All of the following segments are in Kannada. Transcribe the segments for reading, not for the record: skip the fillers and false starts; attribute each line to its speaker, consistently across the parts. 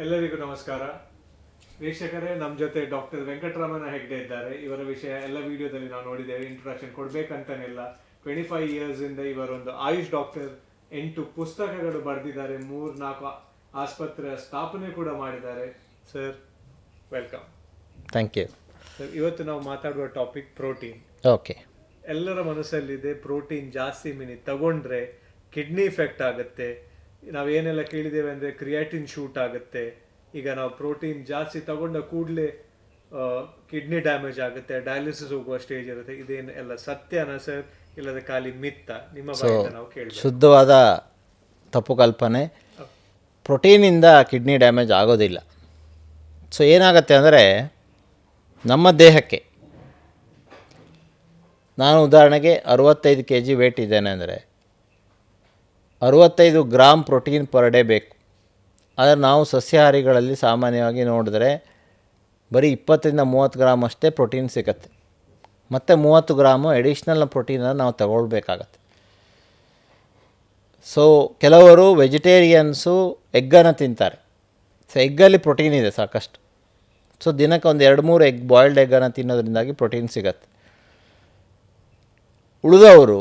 Speaker 1: ಎಲ್ಲರಿಗೂ ನಮಸ್ಕಾರ ವೀಕ್ಷಕರೇ. ನಮ್ಮ ಜೊತೆ ಡಾಕ್ಟರ್ ವೆಂಕಟರಮಣ ಹೆಗ್ಡೆ ಇದ್ದಾರೆ. ಇವರ ವಿಷಯ ಎಲ್ಲ ವಿಡಿಯೋದಲ್ಲಿ ನಾವು ನೋಡಿದ್ದೇವೆ. ಇಂಟ್ರೊಡಕ್ಷನ್ ಕೊಡ್ಬೇಕಂತಾನಿಲ್ಲ. 25 ಇಯರ್ಸ್ ಇಂದ ಇವರೊಂದು ಆಯುಷ್ ಡಾಕ್ಟರ್. 8 ಪುಸ್ತಕಗಳು ಬರೆದಿದ್ದಾರೆ, 3-4 ಆಸ್ಪತ್ರೆಯ ಸ್ಥಾಪನೆ ಕೂಡ ಮಾಡಿದ್ದಾರೆ. Sir, welcome.
Speaker 2: Thank you.
Speaker 1: Sir, ಇವತ್ತು ನಾವು ಮಾತಾಡುವ ಟಾಪಿಕ್ ಪ್ರೋಟೀನ್.
Speaker 2: ಓಕೆ.
Speaker 1: ಎಲ್ಲರ ಮನಸ್ಸಲ್ಲಿದೆ ಪ್ರೋಟೀನ್ ಜಾಸ್ತಿ ತಗೊಂಡ್ರೆ ಕಿಡ್ನಿ ಇಫೆಕ್ಟ್ ಆಗುತ್ತೆ. ನಾವೇನೆಲ್ಲ ಕೇಳಿದ್ದೇವೆ ಅಂದರೆ ಕ್ರಿಯಾಟಿನ್ ಶೂಟ್ ಆಗುತ್ತೆ. ಈಗ ನಾವು ಪ್ರೋಟೀನ್ ಜಾಸ್ತಿ ತಗೊಂಡ ಕೂಡಲೇ ಕಿಡ್ನಿ ಡ್ಯಾಮೇಜ್ ಆಗುತ್ತೆ, ಡಯಾಲಿಸಿಸ್ ಹೋಗುವ ಸ್ಟೇಜ್ ಇರುತ್ತೆ. ಇದೇನು ಎಲ್ಲ ಸತ್ಯನಾ ಸರ್, ಇಲ್ಲದ ಖಾಲಿ ಮಿತ್ತ? ನಿಮ್ಮ ಬಾಯಿಂದ ನಾವು ಕೇಳಿದ್ವಿ.
Speaker 2: ಶುದ್ಧವಾದ ತಪ್ಪು ಕಲ್ಪನೆ. ಪ್ರೋಟೀನಿಂದ ಕಿಡ್ನಿ ಡ್ಯಾಮೇಜ್ ಆಗೋದಿಲ್ಲ. ಸೊ ಏನಾಗುತ್ತೆ ಅಂದರೆ, ನಮ್ಮ ದೇಹಕ್ಕೆ, ನಾನು ಉದಾಹರಣೆಗೆ 65 kg ವೇಟ್ ಇದ್ದೇನೆ ಅಂದರೆ 65 ಗ್ರಾಮ್ ಪ್ರೋಟೀನ್ ಪರ್ ಡೇ ಬೇಕು. ಆದರೆ ನಾವು ಸಸ್ಯಾಹಾರಿಗಳಲ್ಲಿ ಸಾಮಾನ್ಯವಾಗಿ ನೋಡಿದ್ರೆ ಬರೀ 20-30 ಗ್ರಾಮ್ ಅಷ್ಟೇ ಪ್ರೋಟೀನ್ ಸಿಗುತ್ತೆ. ಮತ್ತು 30 ಗ್ರಾಮು ಎಡಿಷ್ನಲ್ ಪ್ರೋಟೀನನ್ನು ನಾವು ತಗೊಳ್ಬೇಕಾಗತ್ತೆ. ಸೊ ಕೆಲವರು ವೆಜಿಟೇರಿಯನ್ಸು ಎಗ್ಗನ್ನು ತಿಂತಾರೆ. ಸೊ ಎಗ್ಗಲ್ಲಿ ಪ್ರೋಟೀನ್ ಇದೆ ಸಾಕಷ್ಟು. ಸೊ ದಿನಕ್ಕೆ ಒಂದು 2-3 ಎಗ್, ಬಾಯ್ಲ್ಡ್ ಎಗ್ಗನ್ನು ತಿನ್ನೋದ್ರಿಂದಾಗಿ ಪ್ರೋಟೀನ್ ಸಿಗತ್ತೆ. ಉಳಿದವರು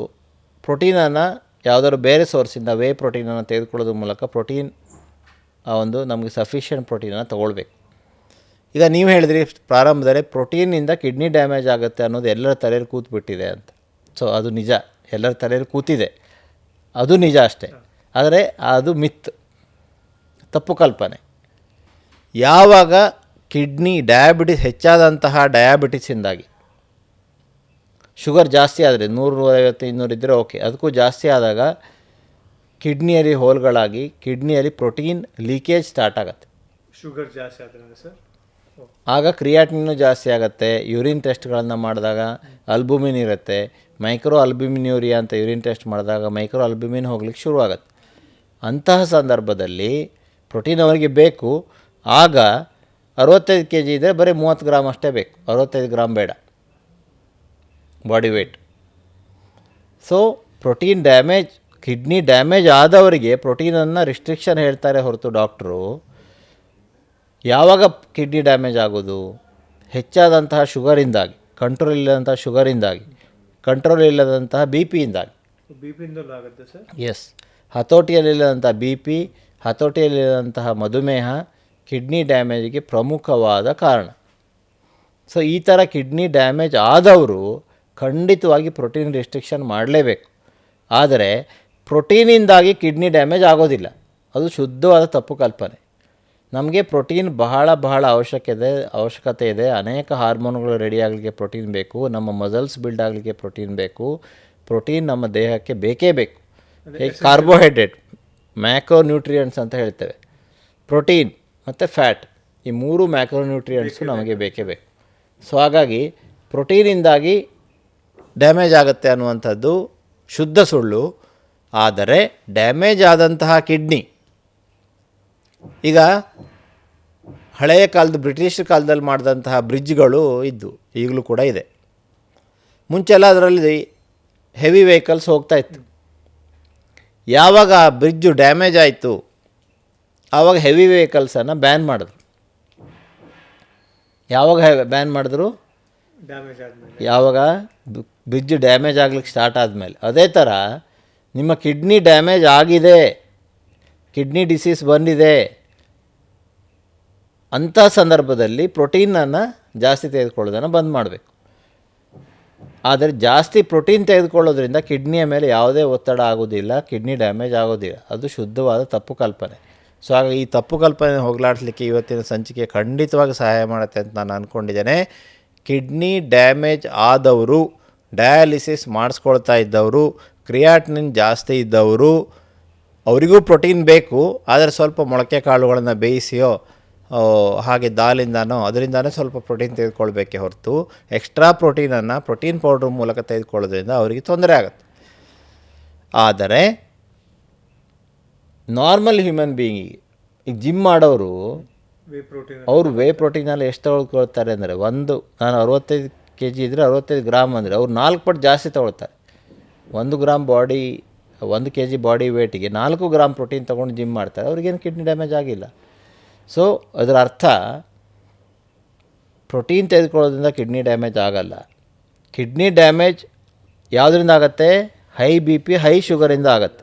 Speaker 2: ಪ್ರೋಟೀನನ್ನು ಯಾವುದಾದ್ರು ಬೇರೆ ಸೋರ್ಸಿಂದ ವೇ ಪ್ರೋಟೀನನ್ನು ತೆಗೆದುಕೊಳ್ಳೋದ್ರ ಮೂಲಕ ಪ್ರೋಟೀನ್ ಒಂದು ನಮಗೆ ಸಫಿಷಿಯೆಂಟ್ ಪ್ರೋಟೀನನ್ನು ತೊಗೊಳ್ಬೇಕು. ಈಗ ನೀವು ಹೇಳಿದ್ರಿ ಪ್ರಾರಂಭದಲ್ಲಿ ಪ್ರೋಟೀನಿಂದ ಕಿಡ್ನಿ ಡ್ಯಾಮೇಜ್ ಆಗುತ್ತೆ ಅನ್ನೋದು ಎಲ್ಲರ ತಲೆಯಲ್ಲಿ ಕೂತ್ಬಿಟ್ಟಿದೆ ಅಂತ. ಸೊ ಅದು ನಿಜ, ಎಲ್ಲರ ತಲೆಯಲ್ಲಿ ಕೂತಿದೆ, ಅದು ನಿಜ ಅಷ್ಟೇ. ಆದರೆ ಅದು ಮಿತ್, ತಪ್ಪು ಕಲ್ಪನೆ. ಯಾವಾಗ ಕಿಡ್ನಿ ಹೆಚ್ಚಾದಂತಹ ಡಯಾಬಿಟಿಸಿಂದಾಗಿ ಶುಗರ್ ಜಾಸ್ತಿ ಆದರೆ 100-150-200 ಇದ್ದರೆ ಓಕೆ, ಅದಕ್ಕೂ ಜಾಸ್ತಿ ಆದಾಗ ಕಿಡ್ನಿಯಲ್ಲಿ ಹೋಲ್ಗಳಾಗಿ ಕಿಡ್ನಿಯಲ್ಲಿ ಪ್ರೋಟೀನ್ ಲೀಕೇಜ್ ಸ್ಟಾರ್ಟ್ ಆಗುತ್ತೆ.
Speaker 1: ಶುಗರ್ ಜಾಸ್ತಿ ಆದರೆ ಸರ್,
Speaker 2: ಆಗ ಕ್ರಿಯಾಟಿನ್ನು ಜಾಸ್ತಿ ಆಗುತ್ತೆ. ಯೂರಿನ್ ಟೆಸ್ಟ್ಗಳನ್ನು ಮಾಡಿದಾಗ ಅಲ್ಬುಮಿನ್ ಇರುತ್ತೆ, ಮೈಕ್ರೋ ಅಲ್ಬ್ಯುಮಿನ್ಯೂರಿಯಾ ಅಂತ ಯೂರಿನ್ ಟೆಸ್ಟ್ ಮಾಡಿದಾಗ ಮೈಕ್ರೋ ಅಲ್ಬ್ಯುಮಿನ್ ಹೋಗ್ಲಿಕ್ಕೆ ಶುರುವಾಗುತ್ತೆ. ಅಂತಹ ಸಂದರ್ಭದಲ್ಲಿ ಪ್ರೋಟೀನ್ ಅವರಿಗೆ ಬೇಕು. ಆಗ 65 kg ಇದ್ದರೆ ಬರೀ 30 ಗ್ರಾಮ್ ಅಷ್ಟೇ ಬೇಕು, 65 ಗ್ರಾಮ್ ಬೇಡ body weight. So protein damage, kidney damage ಆದವರಿಗೆ ಪ್ರೋಟೀನನ್ನು ರಿಸ್ಟ್ರಿಕ್ಷನ್ ಹೇಳ್ತಾರೆ ಹೊರತು ಡಾಕ್ಟ್ರು. ಯಾವಾಗ ಕಿಡ್ನಿ ಡ್ಯಾಮೇಜ್ ಆಗೋದು? ಹೆಚ್ಚಾದಂತಹ ಶುಗರಿಂದಾಗಿ, ಕಂಟ್ರೋಲ್ ಇಲ್ಲದಂತಹ ಶುಗರಿಂದಾಗಿ, ಕಂಟ್ರೋಲ್ ಇಲ್ಲದಂತಹ ಬಿ ಪಿಯಿಂದಾಗಿ.
Speaker 1: ಆಗುತ್ತೆ ಸರ್.
Speaker 2: ಎಸ್, ಹತೋಟಿಯಲ್ಲಿಲ್ಲದಂತಹ ಬಿ ಪಿ, ಹತೋಟಿಯಲ್ಲಿಲ್ಲದಂತಹ ಮಧುಮೇಹ ಕಿಡ್ನಿ ಡ್ಯಾಮೇಜಿಗೆ ಪ್ರಮುಖವಾದ ಕಾರಣ. ಸೊ ಈ ಥರ ಕಿಡ್ನಿ ಡ್ಯಾಮೇಜ್ ಆದವರು ಖಂಡಿತವಾಗಿ ಪ್ರೋಟೀನ್ ರಿಸ್ಟ್ರಿಕ್ಷನ್ ಮಾಡಲೇಬೇಕು. ಆದರೆ ಪ್ರೋಟೀನಿಂದಾಗಿ ಕಿಡ್ನಿ ಡ್ಯಾಮೇಜ್ ಆಗೋದಿಲ್ಲ, ಅದು ಶುದ್ಧವಾದ ತಪ್ಪು ಕಲ್ಪನೆ. ನಮಗೆ ಪ್ರೋಟೀನ್ ಬಹಳ ಅವಶ್ಯಕತೆ ಇದೆ. ಅನೇಕ ಹಾರ್ಮೋನ್ಗಳು ರೆಡಿ ಆಗಲಿಕ್ಕೆ ಪ್ರೋಟೀನ್ ಬೇಕು. ನಮ್ಮ ಮಸಲ್ಸ್ ಬಿಲ್ಡ್ ಆಗಲಿಕ್ಕೆ ಪ್ರೋಟೀನ್ ಬೇಕು. ಪ್ರೋಟೀನ್ ನಮ್ಮ ದೇಹಕ್ಕೆ ಬೇಕೇ ಬೇಕು. ಕಾರ್ಬೋಹೈಡ್ರೇಟ್, ಮ್ಯಾಕ್ರೋನ್ಯೂಟ್ರಿಯೆಂಟ್ಸ್ ಅಂತ ಹೇಳ್ತೇವೆ. ಪ್ರೋಟೀನ್ ಮತ್ತು ಫ್ಯಾಟ್, ಈ 3 ಮ್ಯಾಕ್ರೋನ್ಯೂಟ್ರಿಯೆಂಟ್ಸು ನಮಗೆ ಬೇಕೇ ಬೇಕು. ಸೊ ಹಾಗಾಗಿ ಪ್ರೋಟೀನಿಂದಾಗಿ ಡ್ಯಾಮೇಜ್ ಆಗುತ್ತೆ ಅನ್ನುವಂಥದ್ದು ಶುದ್ಧ ಸುಳ್ಳು. ಆದರೆ ಡ್ಯಾಮೇಜ್ ಆದಂತಹ ಕಿಡ್ನಿ, ಈಗ ಹಳೆಯ ಕಾಲದ ಬ್ರಿಟಿಷ್ ಕಾಲದಲ್ಲಿ ಮಾಡಿದಂತಹ ಬ್ರಿಡ್ಜ್ಗಳು ಇದ್ದು ಈಗಲೂ ಕೂಡ ಇದೆ. ಮುಂಚೆಲ್ಲ ಅದರಲ್ಲಿ ಹೆವಿ ವೆಹಿಕಲ್ಸ್ ಹೋಗ್ತಾಯಿತ್ತು. ಯಾವಾಗ ಆ ಬ್ರಿಡ್ಜು ಡ್ಯಾಮೇಜ್ ಆಯಿತು ಆವಾಗ ಹೆವಿ ವೆಹಿಕಲ್ಸನ್ನು ಬ್ಯಾನ್ ಮಾಡಿದ್ರು. ಯಾವಾಗ ಬ್ಯಾನ್ ಮಾಡಿದ್ರು?
Speaker 1: ಡ್ಯಾಮೇಜ್ ಆದಮೇಲೆ.
Speaker 2: ಯಾವಾಗ ಬ್ರಿಡ್ಜ್ ಡ್ಯಾಮೇಜ್ ಆಗ್ಲಿಕ್ಕೆ ಸ್ಟಾರ್ಟ್ ಆದಮೇಲೆ. ಅದೇ ಥರ ನಿಮ್ಮ ಕಿಡ್ನಿ ಡ್ಯಾಮೇಜ್ ಆಗಿದೆ, ಕಿಡ್ನಿ ಡಿಸೀಸ್ ಬಂದಿದೆ ಅಂಥ ಸಂದರ್ಭದಲ್ಲಿ ಪ್ರೋಟೀನನ್ನು ಜಾಸ್ತಿ ತೆಗೆದುಕೊಳ್ಳೋದನ್ನು ಬಂದ್ ಮಾಡಬೇಕು. ಆದರೆ ಜಾಸ್ತಿ ಪ್ರೋಟೀನ್ ತೆಗೆದುಕೊಳ್ಳೋದ್ರಿಂದ ಕಿಡ್ನಿಯ ಮೇಲೆ ಯಾವುದೇ ಒತ್ತಡ ಆಗೋದಿಲ್ಲ, ಕಿಡ್ನಿ ಡ್ಯಾಮೇಜ್ ಆಗೋದಿಲ್ಲ. ಅದು ಶುದ್ಧವಾದ ತಪ್ಪು ಕಲ್ಪನೆ. ಸೊ ಹಾಗಾಗಿ ಈ ತಪ್ಪು ಕಲ್ಪನೆ ಹೋಗಲಾಡಿಸ್ಲಿಕ್ಕೆ ಇವತ್ತಿನ ಸಂಚಿಕೆ ಖಂಡಿತವಾಗಿ ಸಹಾಯ ಮಾಡುತ್ತೆ ಅಂತ ನಾನು ಅಂದ್ಕೊಂಡಿದ್ದೇನೆ. ಕಿಡ್ನಿ ಡ್ಯಾಮೇಜ್ ಆದವರು, ಡಯಾಲಿಸಿಸ್ ಮಾಡಿಸ್ಕೊಳ್ತಾ ಇದ್ದವರು, ಕ್ರಿಯಾಟಿನಿನ್ ಜಾಸ್ತಿ ಇದ್ದವರು, ಅವರಿಗೂ ಪ್ರೋಟೀನ್ ಬೇಕು. ಆದರೆ ಸ್ವಲ್ಪ ಮೊಳಕೆ ಕಾಳುಗಳನ್ನು ಬೇಯಿಸಿಯೋ ಹಾಗೆ ದಾಲಿಂದನೋ ಅದರಿಂದನೇ ಸ್ವಲ್ಪ ಪ್ರೋಟೀನ್ ತೆಗೆದುಕೊಳ್ಬೇಕೇ ಹೊರತು ಎಕ್ಸ್ಟ್ರಾ ಪ್ರೋಟೀನನ್ನು ಪ್ರೋಟೀನ್ ಪೌಡ್ರ್ ಮೂಲಕ ತೆಗೆದುಕೊಳ್ಳೋದ್ರಿಂದ ಅವರಿಗೆ ತೊಂದರೆ ಆಗುತ್ತೆ. ಆದರೆ ನಾರ್ಮಲ್ ಹ್ಯೂಮನ್ ಬೀಯಿಂಗಿಗೆ, ಈಗ ಜಿಮ್ ಮಾಡೋರು, ಅವರು ವೇ ಪ್ರೋಟೀನಲ್ಲಿ ಎಷ್ಟು ತಗೊಳ್ತಾರೆ ಅಂದರೆ, ನಾನು 65 kg ಇದ್ದರೆ 65 ಗ್ರಾಮ್ ಅಂದರೆ ಅವ್ರು 4 ಪಟ್ಟು ಜಾಸ್ತಿ ತೊಗೊಳ್ತಾರೆ. 1 kg ಬಾಡಿ ವೇಟಿಗೆ 4 ಗ್ರಾಮ್ ಪ್ರೋಟೀನ್ ತೊಗೊಂಡು ಜಿಮ್ ಮಾಡ್ತಾರೆ. ಅವ್ರಿಗೇನು ಕಿಡ್ನಿ ಡ್ಯಾಮೇಜ್ ಆಗಿಲ್ಲ. ಸೊ ಅದರ ಅರ್ಥ ಪ್ರೋಟೀನ್ ತೆಗೆದುಕೊಳ್ಳೋದ್ರಿಂದ ಕಿಡ್ನಿ ಡ್ಯಾಮೇಜ್ ಆಗಲ್ಲ. ಕಿಡ್ನಿ ಡ್ಯಾಮೇಜ್ ಯಾವುದರಿಂದ ಆಗುತ್ತೆ? ಹೈ ಬಿ ಪಿ ಹೈ ಶುಗರಿಂದ ಆಗುತ್ತೆ.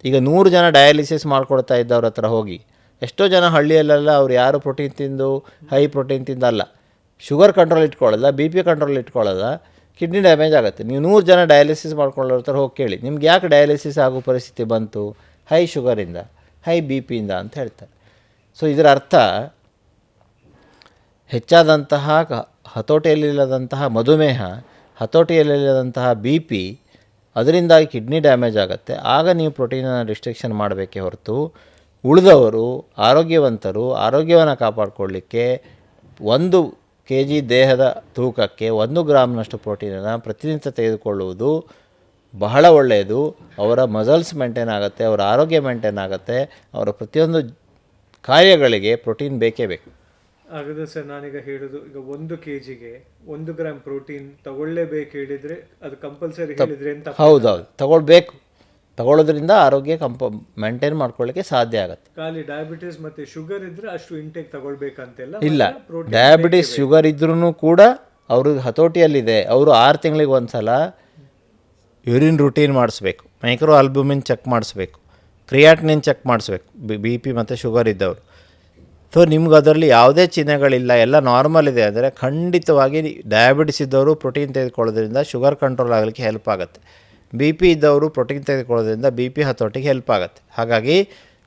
Speaker 2: ಈಗ 100 ಜನ ಡಯಾಲಿಸಿಸ್ ಮಾಡ್ಕೊಳ್ತಾ ಇದ್ದವ್ರ ಹತ್ರ ಹೋಗಿ, ಎಷ್ಟೋ ಜನ ಹಳ್ಳಿಯಲ್ಲೆಲ್ಲ ಅವ್ರು ಯಾರು ಪ್ರೋಟೀನ್ ತಿಂದು ಹೈ ಪ್ರೋಟೀನ್ ತಿಂದಲ್ಲ, ಶುಗರ್ ಕಂಟ್ರೋಲ್ ಇಟ್ಕೊಳ್ಳೋಲ್ಲ, ಬಿ ಪಿ ಕಂಟ್ರೋಲ್ ಇಟ್ಕೊಳ್ಳೋಲ್ಲ, ಕಿಡ್ನಿ ಡ್ಯಾಮೇಜ್ ಆಗುತ್ತೆ. ನೀವು 100 ಜನ ಡಯಾಲಿಸಿಸ್ ಮಾಡ್ಕೊಳ್ಳೋರ ಹತ್ರ ಹೋಗಿ ಕೇಳಿ, ನಿಮ್ಗೆ ಯಾಕೆ ಡಯಾಲಿಸಿಸ್ ಆಗೋ ಪರಿಸ್ಥಿತಿ ಬಂತು? ಹೈ ಶುಗರಿಂದ, ಹೈ ಬಿ ಪಿಯಿಂದ ಅಂತ ಹೇಳ್ತಾರೆ. ಸೊ ಇದರ ಅರ್ಥ ಹೆಚ್ಚಾದಂತಹ ಹತೋಟಿಯಲ್ಲಿಲ್ಲದಂತಹ ಮಧುಮೇಹ, ಹತೋಟಿಯಲ್ಲಿಲ್ಲದಂತಹ ಬಿ ಪಿ, ಅದರಿಂದಾಗಿ ಕಿಡ್ನಿ ಡ್ಯಾಮೇಜ್ ಆಗುತ್ತೆ. ಆಗ ನೀವು ಪ್ರೋಟೀನನ್ನು ರಿಸ್ಟ್ರಿಕ್ಷನ್ ಮಾಡಬೇಕೇ ಹೊರತು ಉಳಿದವರು ಆರೋಗ್ಯವಂತರು ಆರೋಗ್ಯವನ್ನು ಕಾಪಾಡಿಕೊಳ್ಳಿಕ್ಕೆ 1 kg ದೇಹದ ತೂಕಕ್ಕೆ 1 ಗ್ರಾಮ್ನಷ್ಟು ಪ್ರೋಟೀನನ್ನು ಪ್ರತಿನಿತ್ಯ ತೆಗೆದುಕೊಳ್ಳುವುದು ಬಹಳ ಒಳ್ಳೆಯದು. ಅವರ ಮಸಲ್ಸ್ ಮೇಂಟೈನ್ ಆಗುತ್ತೆ, ಅವರ ಆರೋಗ್ಯ ಮೇಂಟೈನ್ ಆಗುತ್ತೆ, ಅವರ ಪ್ರತಿಯೊಂದು ಕಾರ್ಯಗಳಿಗೆ ಪ್ರೋಟೀನ್ ಬೇಕೇ ಬೇಕು.
Speaker 1: ಹಾಗಾದ್ರೆ ಸರ್ ನಾನೀಗ ಹೇಳೋದು, ಈಗ 1 kgಗೆ 1 ಗ್ರಾಮ್ ಪ್ರೋಟೀನ್ ತಗೊಳ್ಳೇಬೇಕು ಹೇಳಿದ್ರೆ ಅದು ಕಂಪಲ್ಸರಿ ಹೇಳಿದ್ರೆ ಅಂತ?
Speaker 2: ಹೌದೌದು, ತಗೊಳ್ಳೋದ್ರಿಂದ ಆರೋಗ್ಯ ಮೇಂಟೈನ್ ಮಾಡ್ಕೊಳ್ಳಿಕ್ಕೆ ಸಾಧ್ಯ ಆಗುತ್ತೆ.
Speaker 1: ಖಾಲಿ ಡಯಾಬಿಟಿಸ್ ಮತ್ತು ಶುಗರ್ ಇದ್ರೆ ಅಷ್ಟು ಇಂಟೇಕ್ ತಗೊಳ್ಬೇಕಂತೆಲ್ಲ
Speaker 2: ಇಲ್ಲ. ಡಯಾಬಿಟಿಸ್ ಶುಗರ್ ಇದ್ರೂ ಕೂಡ ಅವ್ರಿಗೆ ಹತೋಟಿಯಲ್ಲಿದೆ. ಅವರು 6 ತಿಂಗಳಿಗೆ ಒಂದು ಸಲ ಯೂರಿನ್ ರೂಟೀನ್ ಮಾಡಿಸ್ಬೇಕು, ಮೈಕ್ರೋ ಆಲ್ಬುಮಿನ್ ಚೆಕ್ ಮಾಡಿಸ್ಬೇಕು, ಕ್ರಿಯಾಟಿನಿನ್ ಚೆಕ್ ಮಾಡಿಸ್ಬೇಕು, ಬಿ ಪಿ ಮತ್ತು ಶುಗರ್ ಇದ್ದವರು. ಸೊ ನಿಮ್ಗೆ ಅದರಲ್ಲಿ ಯಾವುದೇ ಚಿಹ್ನೆಗಳಿಲ್ಲ, ಎಲ್ಲ ನಾರ್ಮಲ್ ಇದೆ ಅಂದರೆ ಖಂಡಿತವಾಗಿ ಡಯಾಬಿಟಿಸ್ ಇದ್ದವರು ಪ್ರೋಟೀನ್ ತೆಗೆದುಕೊಳ್ಳೋದ್ರಿಂದ ಶುಗರ್ ಕಂಟ್ರೋಲ್ ಆಗಲಿಕ್ಕೆ ಹೆಲ್ಪ್ ಆಗುತ್ತೆ. ಬಿ ಪಿ ಇದ್ದವರು ಪ್ರೋಟೀನ್ ತೆಗೆದುಕೊಳ್ಳೋದ್ರಿಂದ ಬಿ ಪಿ ಹತೋಟಿಗೆ ಹೆಲ್ಪ್ ಆಗುತ್ತೆ. ಹಾಗಾಗಿ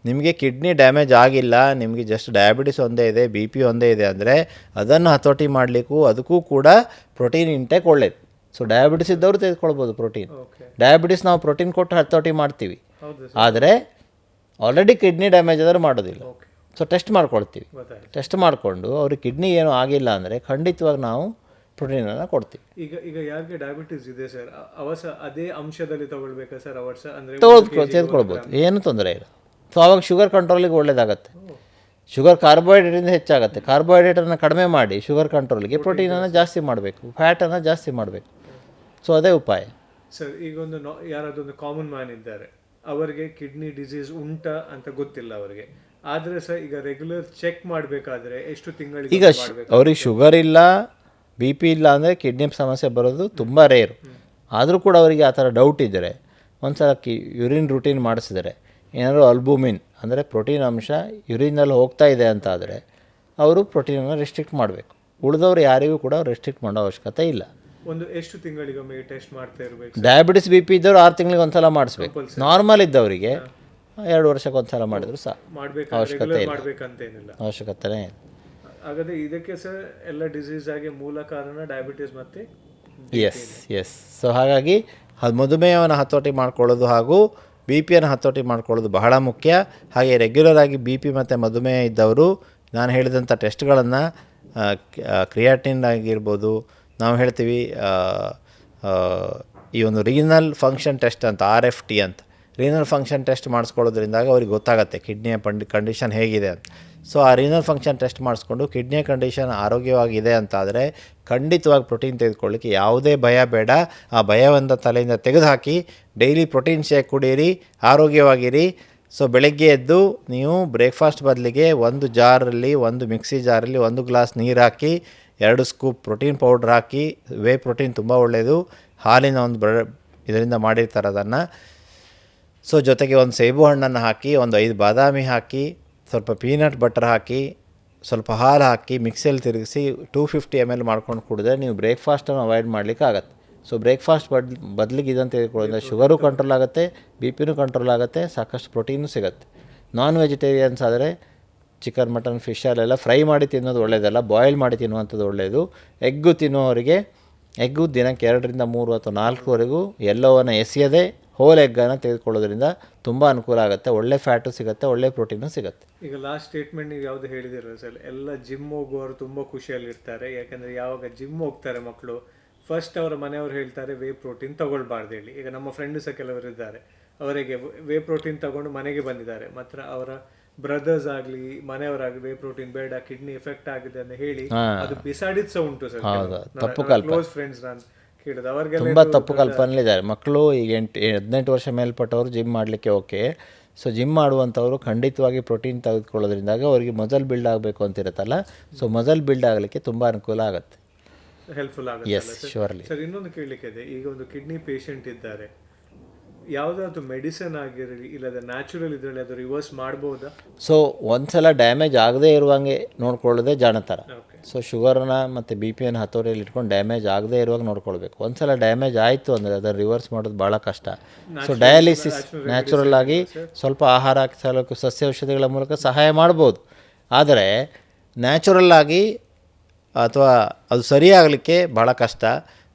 Speaker 2: ನಿಮಗೆ ಕಿಡ್ನಿ ಡ್ಯಾಮೇಜ್ ಆಗಿಲ್ಲ, ನಿಮಗೆ ಜಸ್ಟ್ ಡಯಾಬಿಟಿಸ್ ಒಂದೇ ಇದೆ, ಬಿ ಪಿ ಒಂದೇ ಇದೆ ಅಂದರೆ ಅದನ್ನು ಹತೋಟಿ ಮಾಡಲಿಕ್ಕೂ ಅದಕ್ಕೂ ಕೂಡ ಪ್ರೋಟೀನ್ ಇಂಟೇಕ್ ಒಳ್ಳೆಯದು. ಸೊ ಡಯಾಬಿಟಿಸ್ ಇದ್ದವರು ತೆಗೆದುಕೊಳ್ಬೋದು ಪ್ರೋಟೀನ್. ಡಯಾಬಿಟಿಸ್ ನಾವು ಪ್ರೋಟೀನ್ ಕೊಟ್ಟು ಹತೋಟಿ ಮಾಡ್ತೀವಿ, ಆದರೆ ಆಲ್ರೆಡಿ ಕಿಡ್ನಿ ಡ್ಯಾಮೇಜ್ ಆದರೂ ಮಾಡೋದಿಲ್ಲ. ಸೊ ಟೆಸ್ಟ್ ಮಾಡ್ಕೊಳ್ತೀವಿ. ಟೆಸ್ಟ್ ಮಾಡಿಕೊಂಡು ಅವ್ರಿಗೆ ಕಿಡ್ನಿ ಏನೂ ಆಗಿಲ್ಲ ಅಂದರೆ ಖಂಡಿತವಾಗಿ ನಾವು ಪ್ರೋಟೀನನ್ನು ಕೊಡ್ತೀವಿ.
Speaker 1: ಈಗ ಯಾರಿಗೆ ಡಯಾಬಿಟಿಸ್ ಇದೆ ಸರ್, ಅವಸ ಅದೇ ಅಂಶದಲ್ಲಿ ತಗೊಳ್ಬೇಕಾ ಸರ್? ಅವರ್ಸ ಅಂದರೆ
Speaker 2: ತೆಗೆದುಕೊಳ್ಬೋದು, ಏನು ತೊಂದರೆ ಇಲ್ಲ. ಸೊ ಆವಾಗ ಶುಗರ್ ಕಂಟ್ರೋಲಿಗೆ ಒಳ್ಳೆಯದಾಗತ್ತೆ. ಶುಗರ್ ಕಾರ್ಬೋಹೈಡ್ರೇಟಿಂದ ಹೆಚ್ಚಾಗುತ್ತೆ. ಕಾರ್ಬೋಹೈಡ್ರೇಟನ್ನು ಕಡಿಮೆ ಮಾಡಿ ಶುಗರ್ ಕಂಟ್ರೋಲಿಗೆ ಪ್ರೋಟೀನನ್ನು ಜಾಸ್ತಿ ಮಾಡಬೇಕು, ಫ್ಯಾಟನ್ನು ಜಾಸ್ತಿ ಮಾಡಬೇಕು. ಸೊ ಅದೇ ಉಪಾಯ
Speaker 1: ಸರ್. ಈಗ ಯಾರಾದೊಂದು ಕಾಮನ್ ಮ್ಯಾನ್ ಇದ್ದಾರೆ, ಅವರಿಗೆ ಕಿಡ್ನಿ ಡಿಸೀಸ್ ಉಂಟಾ ಅಂತ ಗೊತ್ತಿಲ್ಲ ಅವರಿಗೆ, ಆದರೆ ಸರ್ ಈಗ ರೆಗ್ಯುಲರ್ ಚೆಕ್ ಮಾಡಬೇಕಾದ್ರೆ ಎಷ್ಟು ತಿಂಗಳಿಗೆ?
Speaker 2: ಈಗ ಅವ್ರಿಗೆ ಶುಗರ್ ಇಲ್ಲ, ಬಿ ಪಿ ಇಲ್ಲ ಅಂದರೆ ಕಿಡ್ನಿ ಸಮಸ್ಯೆ ಬರೋದು ತುಂಬ ರೇರು. ಆದರೂ ಕೂಡ ಅವರಿಗೆ ಆ ಥರ ಡೌಟ್ ಇದ್ದರೆ ಒಂದು ಸಲ ಯೂರಿನ್ ರೂಟೀನ್ ಮಾಡಿಸಿದರೆ ಏನಾದರೂ ಅಲ್ಬುಮಿನ್ ಅಂದರೆ ಪ್ರೋಟೀನ್ ಅಂಶ ಯೂರಿನಲ್ಲಿ ಹೋಗ್ತಾ ಇದೆ ಅಂತ ಆದರೆ ಅವರು ಪ್ರೋಟೀನನ್ನು ರೆಸ್ಟ್ರಿಕ್ಟ್ ಮಾಡಬೇಕು. ಉಳಿದವರು ಯಾರಿಗೂ ಕೂಡ ರೆಸ್ಟ್ರಿಕ್ಟ್ ಮಾಡೋ ಅವಶ್ಯಕತೆ ಇಲ್ಲ.
Speaker 1: ಎಷ್ಟು ತಿಂಗಳಿಗೊಮ್ಮೆ ಟೆಸ್ಟ್ ಮಾಡ್ತಾ ಇರಬೇಕು?
Speaker 2: ಡಯಾಬಿಟಿಸ್ ಬಿ ಪಿ ಇದ್ದವರು 6 ತಿಂಗಳಿಗೆ ಒಂದು ಸಲ ಮಾಡಿಸ್ಬೇಕು. ನಾರ್ಮಲ್ ಇದ್ದವರಿಗೆ 2 ವರ್ಷಕ್ಕೆ ಒಂದು ಸಲ ಮಾಡಿದ್ರು ಸಾಕು, ಅವಶ್ಯಕತೆ ಇಲ್ಲ. ಅವಶ್ಯಕತೆನೇ ಇಲ್ಲ.
Speaker 1: ಹಾಗಾದರೆ ಇದಕ್ಕೆ ಸರ್ ಎಲ್ಲ ಡಿಸೀಸ್ ಆಗಿ ಮೂಲ ಕಾರಣ ಡಯಾಬಿಟಿಸ್ ಮತ್ತು
Speaker 2: ಎಸ್. ಸೊ ಹಾಗಾಗಿ ಮಧುಮೇಹವನ್ನು ಹತೋಟಿ ಮಾಡ್ಕೊಳ್ಳೋದು ಹಾಗೂ ಬಿ ಪಿಯನ್ನು ಹತೋಟಿ ಮಾಡ್ಕೊಳ್ಳೋದು ಬಹಳ ಮುಖ್ಯ. ಹಾಗೆ ರೆಗ್ಯುಲರ್ ಆಗಿ ಬಿ ಪಿ ಮತ್ತು ಮಧುಮೇಹ ಇದ್ದವರು ನಾನು ಹೇಳಿದಂಥ ಟೆಸ್ಟ್ಗಳನ್ನು, ಕ್ರಿಯಾಟಿನ್ ಆಗಿರ್ಬೋದು, ನಾವು ಹೇಳ್ತೀವಿ ಈ ಒಂದು ರೀನಲ್ ಫಂಕ್ಷನ್ ಟೆಸ್ಟ್ ಅಂತ, RFT ಅಂತ, ರೀನಲ್ ಫಂಕ್ಷನ್ ಟೆಸ್ಟ್ ಮಾಡಿಸ್ಕೊಳ್ಳೋದ್ರಿಂದಾಗ ಅವ್ರಿಗೆ ಗೊತ್ತಾಗುತ್ತೆ ಕಿಡ್ನಿಯ ಕಂಡೀಷನ್ ಹೇಗಿದೆ ಅಂತ. ಸೊ ಆ ರೀನಲ್ ಫಂಕ್ಷನ್ ಟೆಸ್ಟ್ ಮಾಡಿಸ್ಕೊಂಡು ಕಿಡ್ನಿಯ ಕಂಡೀಷನ್ ಆರೋಗ್ಯವಾಗಿದೆ ಅಂತಾದರೆ ಖಂಡಿತವಾಗಿ ಪ್ರೋಟೀನ್ ತೆಗೆದುಕೊಳ್ಳಿಕ್ಕೆ ಯಾವುದೇ ಭಯ ಬೇಡ. ಆ ಭಯವನ್ನು ತಲೆಯಿಂದ ತೆಗೆದುಹಾಕಿ ಡೈಲಿ ಪ್ರೋಟೀನ್ ಶೇಕ್ ಕುಡಿಯಿರಿ, ಆರೋಗ್ಯವಾಗಿರಿ. ಸೊ ಬೆಳಗ್ಗೆ ಎದ್ದು ನೀವು ಬ್ರೇಕ್ಫಾಸ್ಟ್ ಬದಲಿಗೆ ಒಂದು ಮಿಕ್ಸಿ ಜಾರಲ್ಲಿ 1 ಗ್ಲಾಸ್ ನೀರು ಹಾಕಿ 2 ಸ್ಕೂಪ್ ಪ್ರೋಟೀನ್ ಪೌಡ್ರ್ ಹಾಕಿ, ವೇ ಪ್ರೋಟೀನ್ ತುಂಬ ಒಳ್ಳೆಯದು, ಹಾಲಿನ ಒಂದು ಇದರಿಂದ ಮಾಡಿರ್ತಾರೆ ಅದನ್ನು. ಸೊ ಜೊತೆಗೆ ಒಂದು ಸೇಬು ಹಣ್ಣನ್ನು ಹಾಕಿ, 5 ಬಾದಾಮಿ ಹಾಕಿ, ಸ್ವಲ್ಪ ಪೀನಟ್ ಬಟರ್ ಹಾಕಿ, ಸ್ವಲ್ಪ ಹಾಲು ಹಾಕಿ ಮಿಕ್ಸಿಯಲ್ಲಿ ತಿರುಗಿಸಿ 250 ml ಮಾಡ್ಕೊಂಡು ಕುಡಿದ್ರೆ ನೀವು ಬ್ರೇಕ್ಫಾಸ್ಟನ್ನು ಅವಾಯ್ಡ್ ಮಾಡಲಿಕ್ಕೆ ಆಗುತ್ತೆ. ಸೊ ಬ್ರೇಕ್ಫಾಸ್ಟ್ ಬದಲಿಗೆ ಇದನ್ನು ತೆಗೆದುಕೊಳ್ಳೋದ್ರಿಂದ ಶುಗರು ಕಂಟ್ರೋಲ್ ಆಗುತ್ತೆ, ಬಿ ಪಿನೂ ಕಂಟ್ರೋಲ್ ಆಗುತ್ತೆ, ಸಾಕಷ್ಟು ಪ್ರೋಟೀನು ಸಿಗುತ್ತೆ. ನಾನ್ ವೆಜಿಟೇರಿಯನ್ಸ್ ಆದರೆ ಚಿಕನ್, ಮಟನ್, ಫಿಶ್ ಅಲ್ಲೆಲ್ಲ ಫ್ರೈ ಮಾಡಿ ತಿನ್ನೋದು ಒಳ್ಳೆಯದಲ್ಲ, ಬಾಯ್ಲ್ ಮಾಡಿ ತಿನ್ನುವಂಥದ್ದು ಒಳ್ಳೆಯದು. ಎಗ್ಗು ತಿನ್ನುವವರಿಗೆ ಎಗ್ಗು ದಿನಕ್ಕೆ 2 ರಿಂದ 3 ಅಥವಾ 4ವರೆಗೂ ಎಲ್ಲವನ್ನು ಎಸೆಯದೆ ಹೋಲ್ ಎಗ್ಗನ್ನು ತೆಗೆದುಕೊಳ್ಳೋದ್ರಿಂದ ತುಂಬ ಅನುಕೂಲ ಆಗುತ್ತೆ. ಒಳ್ಳೆ ಫ್ಯಾಟು ಸಿಗುತ್ತೆ, ಒಳ್ಳೆ ಪ್ರೋಟೀನು ಸಿಗುತ್ತೆ.
Speaker 1: ಈಗ ಲಾಸ್ಟ್ ಸ್ಟೇಟ್ಮೆಂಟ್ ನೀವು ಯಾವುದು ಹೇಳಿದಿರ ಸರ್, ಎಲ್ಲ ಜಿಮ್ ಹೋಗುವವರು ತುಂಬ ಖುಷಿಯಲ್ಲಿರ್ತಾರೆ. ಯಾಕಂದರೆ ಯಾವಾಗ ಜಿಮ್ ಹೋಗ್ತಾರೆ ಮಕ್ಕಳು, ಫಸ್ಟ್ ಅವರ ಮನೆಯವರು ಹೇಳ್ತಾರೆ ವೇ ಪ್ರೋಟೀನ್ ತಗೊಳ್ಬಾರ್ದು ಹೇಳಿ. ಈಗ ನಮ್ಮ ಫ್ರೆಂಡ್ ಸಹ ಕೆಲವರು ಇದ್ದಾರೆ, ಅವರಿಗೆ ವೇ ಪ್ರೋಟೀನ್ ತಗೊಂಡು ಮನೆಗೆ ಬಂದಿದ್ದಾರೆ, ಮಾತ್ರ ಅವರ ಬ್ರದರ್ಸ್ ಆಗಲಿ ಮನೆಯವರಾಗಲಿ ವೇ ಪ್ರೋಟೀನ್ ಬೇಡ, ಕಿಡ್ನಿ ಎಫೆಕ್ಟ್ ಆಗಿದೆ ಅಂತ ಹೇಳಿ ಅದು ಬಿಸಾಡಿದ್ ಸಹ ಉಂಟು ಸರ್.
Speaker 2: ತಪ್ಪು ಕಲ್ಪನೆ.
Speaker 1: ಕ್ಲೋಸ್ ಫ್ರೆಂಡ್ಸ್ ನಾನು ಕೇಳಿದ ಅವರಿಗೆ
Speaker 2: ತುಂಬ ತಪ್ಪು ಕಲ್ಪನೆಲಿದ್ದಾರೆ. ಮಕ್ಕಳು ಈಗ 18 ವರ್ಷ ಮೇಲ್ಪಟ್ಟವರು ಜಿಮ್ ಮಾಡಲಿಕ್ಕೆ ಓಕೆ, ಸೊ ಜಿಮ್ ಮಾಡುವಂಥವರು ಖಂಡಿತವಾಗಿ ಪ್ರೋಟೀನ್ ತೆಗೆದುಕೊಳ್ಳೋದ್ರಿಂದಾಗ ಅವರಿಗೆ ಮಸಲ್ ಬಿಲ್ಡ್ ಆಗಬೇಕು ಅಂತಿರುತ್ತಲ್ಲ, ಸೊ ಮಸಲ್ ಬಿಲ್ಡ್ ಆಗಲಿಕ್ಕೆ ತುಂಬ ಅನುಕೂಲ ಆಗುತ್ತೆ.
Speaker 1: ಹೆಲ್ಪ್ಫುಲ್
Speaker 2: ಎಸ್
Speaker 1: ಆಗುತ್ತೆ
Speaker 2: ಶ್ಯೂರ್ಲಿ.
Speaker 1: ಸರ್. ಇನ್ನೊಂದು ಕೇಳಲಿಕ್ಕೆ ಇದೆ, ಈಗ ಒಂದು ಕಿಡ್ನಿ ಪೇಷಂಟ್ ಇದ್ದಾರೆ, ಯಾವುದಾದ್ರು ಮೆಡಿಸಿನ್ ಆಗಿರಲಿ ಇಲ್ಲದ ನ್ಯಾಚುರಲ್ ಇದರಲ್ಲಿ ಅದು ರಿವರ್ಸ್ ಮಾಡ್ಬೋದಾ?
Speaker 2: ಸೊ ಒಂದ್ಸಲ ಡ್ಯಾಮೇಜ್ ಆಗದೇ ಇರುವಂಗೆ ನೋಡ್ಕೊಳ್ಳೋದೇ ಜಾಣತರ. ಸೊ ಶುಗರ್ನ ಮತ್ತು ಬಿ ಪಿಯನ್ನು ಹತೋಟಿಯಲ್ಲಿ ಇಟ್ಕೊಂಡು ಡ್ಯಾಮೇಜ್ ಆಗದೇ ಇರುವಾಗ ನೋಡ್ಕೊಳ್ಬೇಕು. ಒಂದ್ಸಲ ಡ್ಯಾಮೇಜ್ ಆಯಿತು ಅಂದರೆ ಅದನ್ನು ರಿವರ್ಸ್ ಮಾಡೋದು ಭಾಳ ಕಷ್ಟ. ಸೊ ಡಯಾಲಿಸಿಸ್ ನ್ಯಾಚುರಲ್ ಆಗಿ ಸ್ವಲ್ಪ ಆಹಾರ ಸಸ್ಯ ಔಷಧಿಗಳ ಮೂಲಕ ಸಹಾಯ ಮಾಡ್ಬೋದು. ಆದರೆ ನ್ಯಾಚುರಲ್ ಆಗಿ ಅಥವಾ ಅದು ಸರಿಯಾಗಲಿಕ್ಕೆ ಭಾಳ ಕಷ್ಟ.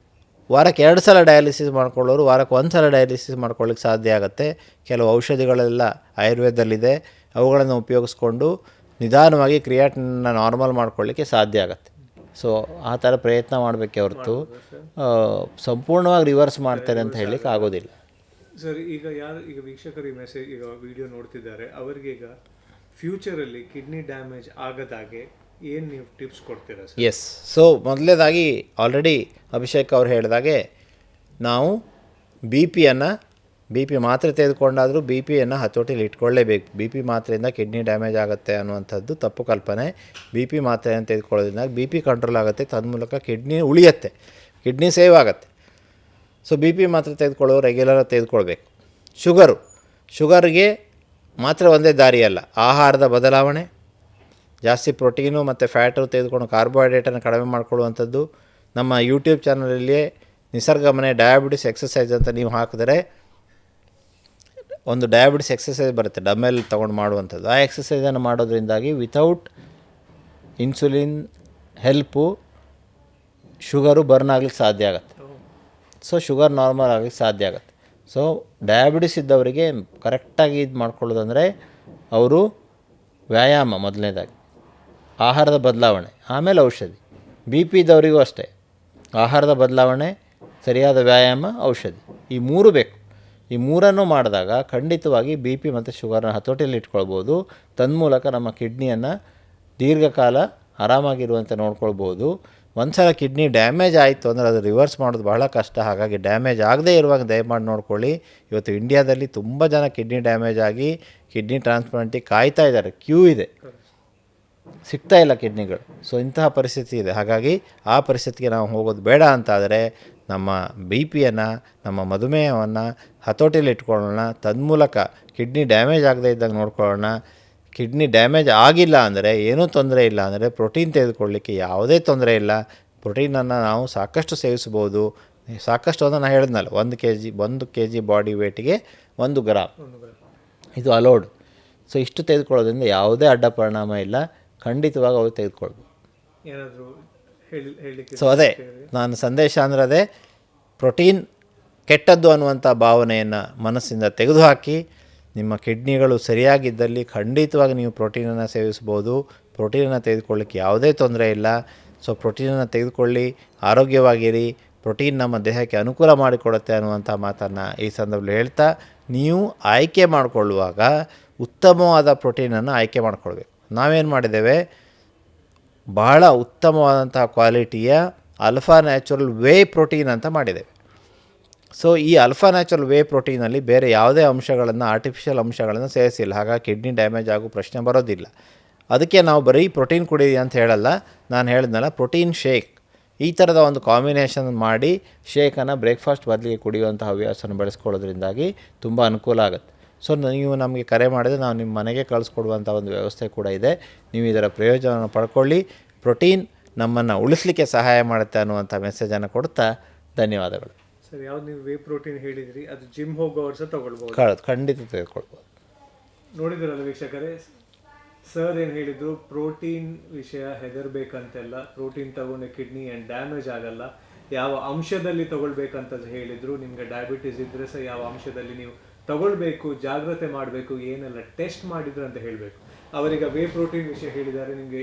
Speaker 2: ವಾರಕ್ಕೆ 2 ಸಲ ಡಯಾಲಿಸಿಸ್ ಮಾಡ್ಕೊಳ್ಳೋರು ವಾರಕ್ಕೆ 1 ಸಲ ಡಯಾಲಿಸಿಸ್ ಮಾಡ್ಕೊಳ್ಳಿಕ್ಕೆ ಸಾಧ್ಯ ಆಗುತ್ತೆ. ಕೆಲವು ಔಷಧಿಗಳೆಲ್ಲ ಆಯುರ್ವೇದದಲ್ಲಿದೆ, ಅವುಗಳನ್ನು ಉಪಯೋಗಿಸ್ಕೊಂಡು ನಿಧಾನವಾಗಿ ಕ್ರಿಯಾಟಿನ್ನ ನಾರ್ಮಲ್ ಮಾಡ್ಕೊಳ್ಳಿಕ್ಕೆ ಸಾಧ್ಯ ಆಗುತ್ತೆ. ಸೊ ಆ ಥರ ಪ್ರಯತ್ನ ಮಾಡಬೇಕೆ ಹೊರತು ಸಂಪೂರ್ಣವಾಗಿ ರಿವರ್ಸ್ ಮಾಡ್ತಾರೆ ಅಂತ ಹೇಳಲಿಕ್ಕೆ ಆಗೋದಿಲ್ಲ.
Speaker 1: ಸರ್, ಈಗ ಈಗ ವೀಕ್ಷಕರು ಈ ಮೆಸೇಜ್ ಈಗ ವಿಡಿಯೋ ನೋಡ್ತಿದ್ದಾರೆ, ಅವರಿಗೆ ಈಗ ಫ್ಯೂಚರಲ್ಲಿ ಕಿಡ್ನಿ ಡ್ಯಾಮೇಜ್ ಆಗದಾಗೆ ಏನು ನೀವು ಟಿಪ್ಸ್ ಕೊಡ್ತೀರಾ ಸರ್?
Speaker 2: ಎಸ್. ಸೊ ಮೊದಲನೇದಾಗಿ ಆಲ್ರೆಡಿ ಅಭಿಷೇಕ್ ಅವ್ರು ಹೇಳಿದಾಗೆ ನಾವು ಬಿ ಪಿ ಮಾತ್ರೆ ತೆಗೆದುಕೊಂಡಾದರೂ ಬಿ ಪಿಯನ್ನು ಹತೋಟಿಲಿ ಇಟ್ಕೊಳ್ಳೇಬೇಕು. ಬಿ ಪಿ ಮಾತ್ರೆಯಿಂದ ಕಿಡ್ನಿ ಡ್ಯಾಮೇಜ್ ಆಗುತ್ತೆ ಅನ್ನುವಂಥದ್ದು ತಪ್ಪು ಕಲ್ಪನೆ. ಬಿ ಪಿ ಮಾತ್ರೆಯನ್ನು ತೆಗೆದುಕೊಳ್ಳೋದ್ರಿಂದ ಬಿ ಪಿ ಕಂಟ್ರೋಲ್ ಆಗುತ್ತೆ, ತನ್ಮೂಲಕ ಕಿಡ್ನಿ ಉಳಿಯುತ್ತೆ, ಕಿಡ್ನಿ ಸೇವ್ ಆಗುತ್ತೆ. ಸೊ ಬಿ ಪಿ ಮಾತ್ರೆ ತೆಗೆದುಕೊಳ್ಳೋರು ರೆಗ್ಯುಲರಾಗಿ ತೆಗೆದುಕೊಳ್ಬೇಕು. ಶುಗರ್ಗೆ ಮಾತ್ರೆ ಒಂದೇ ದಾರಿ ಅಲ್ಲ, ಆಹಾರದ ಬದಲಾವಣೆ, ಜಾಸ್ತಿ ಪ್ರೋಟೀನು ಮತ್ತು ಫ್ಯಾಟು ತೆಗೆದುಕೊಂಡು ಕಾರ್ಬೋಹೈಡ್ರೇಟನ್ನು ಕಡಿಮೆ ಮಾಡ್ಕೊಳ್ಳುವಂಥದ್ದು. ನಮ್ಮ ಯೂಟ್ಯೂಬ್ ಚಾನಲಲ್ಲಿ ನಿಸರ್ಗಮನೆ ಡಯಾಬಿಟಿಸ್ ಎಕ್ಸಸೈಸ್ ಅಂತ ನೀವು ಹಾಕಿದರೆ ಒಂದು ಡಯಾಬಿಟಿಸ್ ಎಕ್ಸಸೈಸ್ ಬರುತ್ತೆ, ಡಮ್ಮೆಲ್ ತೊಗೊಂಡು ಮಾಡುವಂಥದ್ದು. ಆ ಎಕ್ಸಸೈಸನ್ನು ಮಾಡೋದ್ರಿಂದಾಗಿ without insulin help sugar burn ಆಗಲಿಕ್ಕೆ ಸಾಧ್ಯ ಆಗುತ್ತೆ. ಸೊ ಶುಗರ್ ನಾರ್ಮಲ್ ಆಗಲಿಕ್ಕೆ ಸಾಧ್ಯ ಆಗುತ್ತೆ. ಸೊ ಡಯಾಬಿಟಿಸ್ ಇದ್ದವರಿಗೆ ಕರೆಕ್ಟಾಗಿ ಇದು ಮಾಡ್ಕೊಳ್ಳೋದಂದರೆ ಅವರು ವ್ಯಾಯಾಮ ಮೊದಲನೇದಾಗಿ, ಆಹಾರದ ಬದಲಾವಣೆ, ಆಮೇಲೆ ಔಷಧಿ. ಬಿ ಪಿ ಇದ್ದವರಿಗೂ ಅಷ್ಟೇ, ಆಹಾರದ ಬದಲಾವಣೆ, ಸರಿಯಾದ ವ್ಯಾಯಾಮ, ಔಷಧಿ, ಈ 3 ಬೇಕು. ಈ 3 ಮಾಡಿದಾಗ ಖಂಡಿತವಾಗಿ ಬಿ ಪಿ ಮತ್ತು ಶುಗರ್ನ ಹತೋಟಿಯಲ್ಲಿ ಇಟ್ಕೊಳ್ಬೋದು. ತನ್ಮೂಲಕ ನಮ್ಮ ಕಿಡ್ನಿಯನ್ನು ದೀರ್ಘಕಾಲ ಆರಾಮಾಗಿರುವಂತೆ ನೋಡ್ಕೊಳ್ಬೋದು. ಒಂದು ಸಲ ಕಿಡ್ನಿ ಡ್ಯಾಮೇಜ್ ಆಯಿತು ಅಂದರೆ ಅದು ರಿವರ್ಸ್ ಮಾಡೋದು ಬಹಳ ಕಷ್ಟ. ಹಾಗಾಗಿ ಡ್ಯಾಮೇಜ್ ಆಗದೇ ಇರುವಾಗ ದಯಮಾಡಿ ನೋಡ್ಕೊಳ್ಳಿ. ಇವತ್ತು ಇಂಡಿಯಾದಲ್ಲಿ ತುಂಬ ಜನ ಕಿಡ್ನಿ ಡ್ಯಾಮೇಜ್ ಆಗಿ ಕಿಡ್ನಿ ಟ್ರಾನ್ಸ್ಪ್ಲಾಂಟಿಗೆ ಕಾಯ್ತಾ ಇದ್ದಾರೆ, ಕ್ಯೂ ಇದೆ, ಸಿಗ್ತಾ ಇಲ್ಲ ಕಿಡ್ನಿಗಳು. ಸೊ ಇಂತಹ ಪರಿಸ್ಥಿತಿ ಇದೆ. ಹಾಗಾಗಿ ಆ ಪರಿಸ್ಥಿತಿಗೆ ನಾವು ಹೋಗೋದು ಬೇಡ ಅಂತಾದರೆ ನಮ್ಮ ಬಿ ಪಿಯನ್ನು, ನಮ್ಮ ಮಧುಮೇಹವನ್ನು ಹತೋಟಿಯಲ್ಲಿ ಇಟ್ಕೊಳ್ಳೋಣ. ತನ್ಮೂಲಕ ಕಿಡ್ನಿ ಡ್ಯಾಮೇಜ್ ಆಗದೇ ಇದ್ದಾಗ ನೋಡ್ಕೊಳ್ಳೋಣ. ಕಿಡ್ನಿ ಡ್ಯಾಮೇಜ್ ಆಗಿಲ್ಲ ಅಂದರೆ, ಏನೂ ತೊಂದರೆ ಇಲ್ಲ ಅಂದರೆ ಪ್ರೋಟೀನ್ ತೆಗೆದುಕೊಳ್ಳಲಿಕ್ಕೆ ಯಾವುದೇ ತೊಂದರೆ ಇಲ್ಲ. ಪ್ರೋಟೀನನ್ನು ನಾವು ಸಾಕಷ್ಟು ಸೇವಿಸ್ಬೋದು. ಸಾಕಷ್ಟು ಅಂದರೆ ನಾನು ಹೇಳಿದ್ನಲ್ಲ, 1 ಕೆ ಜಿ ಬಾಡಿ ವೇಟಿಗೆ 1 ಗ್ರಾಮ್ ಇದು ಅಲೋಡ್. ಸೊ ಇಷ್ಟು ತೆಗೆದುಕೊಳ್ಳೋದ್ರಿಂದ ಯಾವುದೇ ಅಡ್ಡ ಪರಿಣಾಮ ಇಲ್ಲ, ಖಂಡಿತವಾಗಿ ಅವ್ರು ತೆಗೆದುಕೊಳ್ಬೋದು.
Speaker 1: ಏನಾದರೂ ಹೇಳಲಿಕ್ಕೆ?
Speaker 2: ಸೊ ಅದೇ ನಾನು ಸಂದೇಶ ಅಂದರೆ ಅದೇ, ಪ್ರೋಟೀನ್ ಕೆಟ್ಟದ್ದು ಅನ್ನುವಂಥ ಭಾವನೆಯನ್ನು ಮನಸ್ಸಿಂದ ತೆಗೆದುಹಾಕಿ, ನಿಮ್ಮ ಕಿಡ್ನಿಗಳು ಸರಿಯಾಗಿದ್ದಲ್ಲಿ ಖಂಡಿತವಾಗಿ ನೀವು ಪ್ರೋಟೀನನ್ನು ಸೇವಿಸ್ಬೋದು. ಪ್ರೋಟೀನನ್ನು ತೆಗೆದುಕೊಳ್ಳಿಕ್ಕೆ ಯಾವುದೇ ತೊಂದರೆ ಇಲ್ಲ. ಸೊ ಪ್ರೋಟೀನನ್ನು ತೆಗೆದುಕೊಳ್ಳಿ, ಆರೋಗ್ಯವಾಗಿರಿ. ಪ್ರೋಟೀನ್ ನಮ್ಮ ದೇಹಕ್ಕೆ ಅನುಕೂಲ ಮಾಡಿಕೊಡುತ್ತೆ ಅನ್ನುವಂಥ ಮಾತನ್ನು ಈ ಸಂದರ್ಭದಲ್ಲಿ ಹೇಳ್ತಾ, ನೀವು ಆಯ್ಕೆ ಮಾಡಿಕೊಳ್ಳುವಾಗ ಉತ್ತಮವಾದ ಪ್ರೋಟೀನನ್ನು ಆಯ್ಕೆ ಮಾಡಿಕೊಳ್ಬೇಕು. ನಾವೇನು ಮಾಡಿದ್ದೇವೆ, ಬಹಳ ಉತ್ತಮವಾದಂತಹ ಕ್ವಾಲಿಟಿಯ ಅಲ್ಫಾ ನ್ಯಾಚುರಲ್ ವೇ ಪ್ರೋಟೀನ್ ಅಂತ ಮಾಡಿದ್ದೇವೆ. ಸೊ ಈ ಅಲ್ಫಾ ನ್ಯಾಚುರಲ್ ವೇ ಪ್ರೋಟೀನಲ್ಲಿ ಬೇರೆ ಯಾವುದೇ ಅಂಶಗಳನ್ನು, ಆರ್ಟಿಫಿಷಿಯಲ್ ಅಂಶಗಳನ್ನು ಸೇರಿಸಿಲ್ಲ. ಹಾಗಾಗಿ ಕಿಡ್ನಿ ಡ್ಯಾಮೇಜ್ ಆಗೋ ಪ್ರಶ್ನೆ ಬರೋದಿಲ್ಲ. ಅದಕ್ಕೆ ನಾವು ಬರೀ ಪ್ರೋಟೀನ್ ಕುಡೀರಿ ಅಂತ ಹೇಳಲ್ಲ. ನಾನು ಹೇಳಿದ್ನಲ್ಲ, ಪ್ರೋಟೀನ್ ಶೇಕ್, ಈ ಥರದ ಒಂದು ಕಾಂಬಿನೇಷನ್ ಮಾಡಿ ಶೇಕನ್ನು ಬ್ರೇಕ್ಫಾಸ್ಟ್ ಬದಲಿಗೆ ಕುಡಿಯುವಂಥ ಹವ್ಯಾಸನ ಬೆಳೆಸ್ಕೊಳ್ಳೋದ್ರಿಂದಾಗಿ ತುಂಬ ಅನುಕೂಲ ಆಗುತ್ತೆ. ಸೊ ನೀವು ನಮಗೆ ಕರೆ ಮಾಡಿದರೆ ನಾವು ನಿಮ್ಮ ಮನೆಗೆ ಕಳಿಸ್ಕೊಡುವಂಥ ಒಂದು ವ್ಯವಸ್ಥೆ ಕೂಡ ಇದೆ. ನೀವು ಇದರ ಪ್ರಯೋಜನವನ್ನು ಪಡ್ಕೊಳ್ಳಿ. ಪ್ರೋಟೀನ್ ನಮ್ಮನ್ನು ಉಳಿಸಲಿಕ್ಕೆ ಸಹಾಯ ಮಾಡುತ್ತೆ ಅನ್ನುವಂಥ ಮೆಸೇಜನ್ನು ಕೊಡ್ತಾ ಧನ್ಯವಾದಗಳು.
Speaker 1: ಸರ್, ಯಾವ್ದು ನೀವು ವೇ ಪ್ರೋಟೀನ್ ಹೇಳಿದ್ರಿ, ಅದು ಜಿಮ್ ಹೋಗೋರು ಸಹ ತಗೊಳ್ಬೋದು?
Speaker 2: ಖಂಡಿತ ತೆಗೆದುಕೊಳ್ಬೋದು.
Speaker 1: ನೋಡಿದ್ರಲ್ಲ ವೀಕ್ಷಕರೇ, ಸರ್ ಏನು ಹೇಳಿದ್ರು, ಪ್ರೋಟೀನ್ ವಿಷಯ ಹೆದರ್ಬೇಕಂತೆಲ್ಲ, ಪ್ರೋಟೀನ್ ತಗೊಂಡು ಕಿಡ್ನಿ ಏನು ಡ್ಯಾಮೇಜ್ ಆಗಲ್ಲ, ಯಾವ ಅಂಶದಲ್ಲಿ ತಗೊಳ್ಬೇಕಂತ ಹೇಳಿದ್ರು. ನಿಮಗೆ ಡಯಾಬಿಟಿಸ್ ಇದ್ದರೆ ಸಹ ಯಾವ ಅಂಶದಲ್ಲಿ ನೀವು ತಗೊಳ್ಬೇಕು, ಜಾಗ್ರತೆ ಮಾಡಬೇಕು, ಏನೆಲ್ಲ ಟೆಸ್ಟ್ ಮಾಡಿದ್ರು ಅಂತ ಹೇಳಬೇಕು. ಅವರೀಗ ವೇ ಪ್ರೋಟೀನ್ ವಿಷಯ ಹೇಳಿದ್ದಾರೆ. ನಿಮಗೆ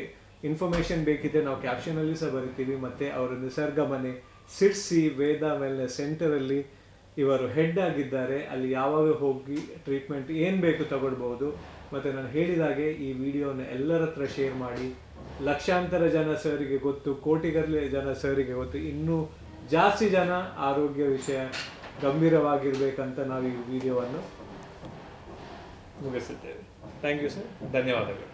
Speaker 1: ಇನ್ಫಾರ್ಮೇಷನ್ ಬೇಕಿದ್ರೆ ನಾವು ಕ್ಯಾಪ್ಷನಲ್ಲಿ ಸಹ ಬರಿತೀವಿ. ಮತ್ತು ಅವರು ನಿಸರ್ಗಮನೆ ಸಿರ್ಸಿ ವೇದ ವೆಲ್ನೆಸ್ ಸೆಂಟರಲ್ಲಿ ಇವರು ಹೆಡ್ ಆಗಿದ್ದಾರೆ. ಅಲ್ಲಿ ಯಾವಾಗ ಹೋಗಿ ಟ್ರೀಟ್ಮೆಂಟ್ ಏನು ಬೇಕು ತಗೊಳ್ಬೋದು. ಮತ್ತು ನಾನು ಹೇಳಿದಾಗೆ ಈ ವಿಡಿಯೋನ ಎಲ್ಲರ ಹತ್ರ ಶೇರ್ ಮಾಡಿ. ಲಕ್ಷಾಂತರ ಜನ ಸರಿಗೆ ಗೊತ್ತು, ಕೋಟಿಗಟ್ಟಲೆ ಜನ ಸರಿಗೆ ಗೊತ್ತು. ಇನ್ನೂ ಜಾಸ್ತಿ ಜನ ಆರೋಗ್ಯ ವಿಷಯ ಗಂಭೀರವಾಗಿರ್ಬೇಕಂತ ನಾವು ಈ ವಿಡಿಯೋವನ್ನು ಮುಗಿಸುತ್ತೇವೆ. ಥ್ಯಾಂಕ್ ಯು ಸರ್, ಧನ್ಯವಾದಗಳು.